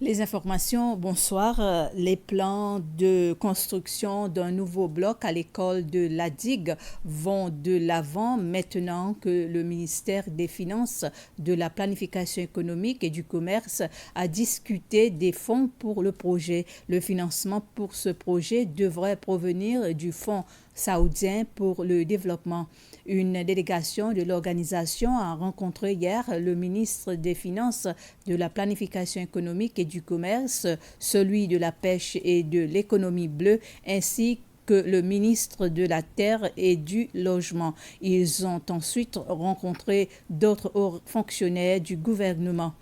Les informations, bonsoir. Les plans de construction d'un nouveau bloc à l'école de la Digue vont de l'avant maintenant que le ministère des Finances, de la Planification économique et du Commerce a discuté des fonds pour le projet. Le financement pour ce projet devrait provenir du Fonds saoudien pour le développement. Une délégation de l'organisation a rencontré hier le ministre des Finances, de la Planification économique et du Commerce, celui de la Pêche et de l'Économie bleue, ainsi que le ministre de la Terre et du Logement. Ils ont ensuite rencontré d'autres hauts fonctionnaires du gouvernement.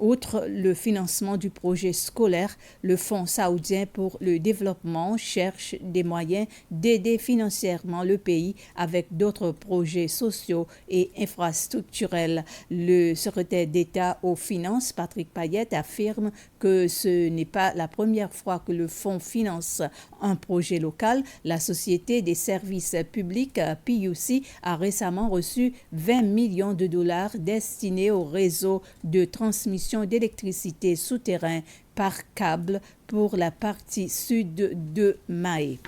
Outre le financement du projet scolaire, le Fonds saoudien pour le développement cherche des moyens d'aider financièrement le pays avec d'autres projets sociaux et infrastructurels. Le secrétaire d'État aux Finances, Patrick Payette, affirme que ce n'est pas la première fois que le fonds finance un projet local. La Société des services publics, PUC, a récemment reçu 20 millions de dollars destinés au réseau de transmission d'électricité souterrain par câble pour la partie sud de Mahé.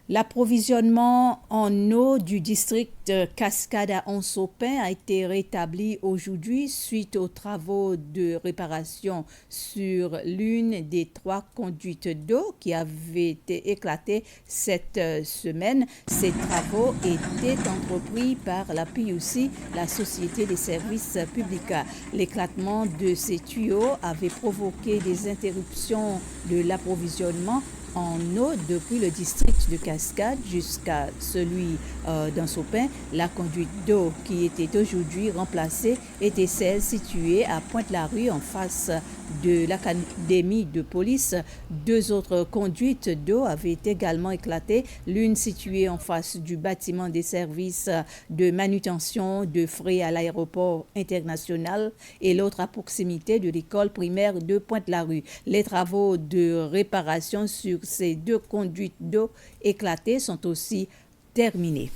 L'approvisionnement en eau du district Cascade à Onsopin a été rétabli aujourd'hui suite aux travaux de réparation sur l'une des 3 conduites d'eau qui avaient été éclatées cette semaine. Ces travaux étaient entrepris par la PUC, la Société des services publics. L'éclatement de ces tuyaux avait provoqué des interruptions de l'approvisionnement en eau depuis le district de Cascade jusqu'à celui d'Ansopin. La conduite d'eau qui était aujourd'hui remplacée était celle située à Pointe-la-Rue en face de l'académie de police. 2 autres conduites d'eau avaient également éclaté, l'une située en face du bâtiment des services de manutention de frais à l'aéroport international et l'autre à proximité de l'école primaire de Pointe-la-Rue. Les travaux de réparation sur ces 2 conduites d'eau éclatées sont aussi terminés.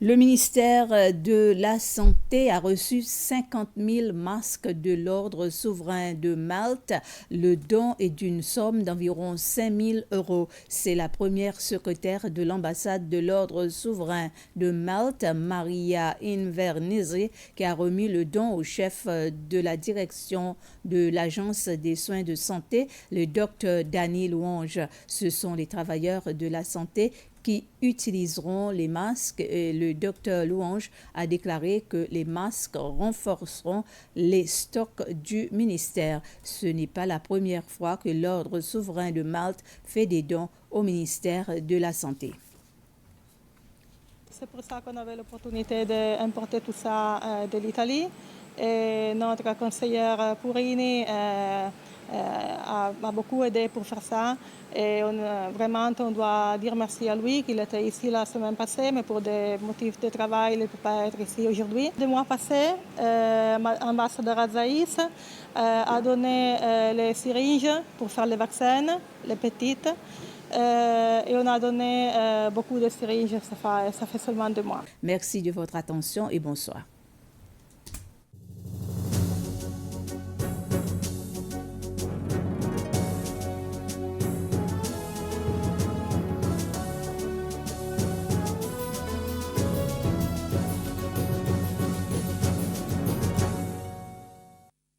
Le ministère de la Santé a reçu 50 000 masques de l'Ordre souverain de Malte. Le don est d'une somme d'environ 5 000 €. C'est la première secrétaire de l'ambassade de l'Ordre souverain de Malte, Maria Invernizzi, qui a remis le don au chef de la direction de l'Agence des soins de santé, le docteur Danny Louange. Ce sont les travailleurs de la santé qui utiliseront les masques et le docteur Louange a déclaré que les masques renforceront les stocks du ministère. Ce n'est pas la première fois que l'Ordre souverain de Malte fait des dons au ministère de la Santé. C'est pour ça qu'on avait l'opportunité d'importer tout ça de l'Italie. Et notre conseillère Purini a beaucoup aidé pour faire ça. Et vraiment, on doit dire merci à lui, qu'il était ici la semaine passée, mais pour des motifs de travail, il ne peut pas être ici aujourd'hui. 2 mois passés, l'ambassadeur Azaïs a donné les syringes pour faire les vaccins, les petites. Et on a donné beaucoup de syringes, ça fait seulement 2 mois. Merci de votre attention et bonsoir.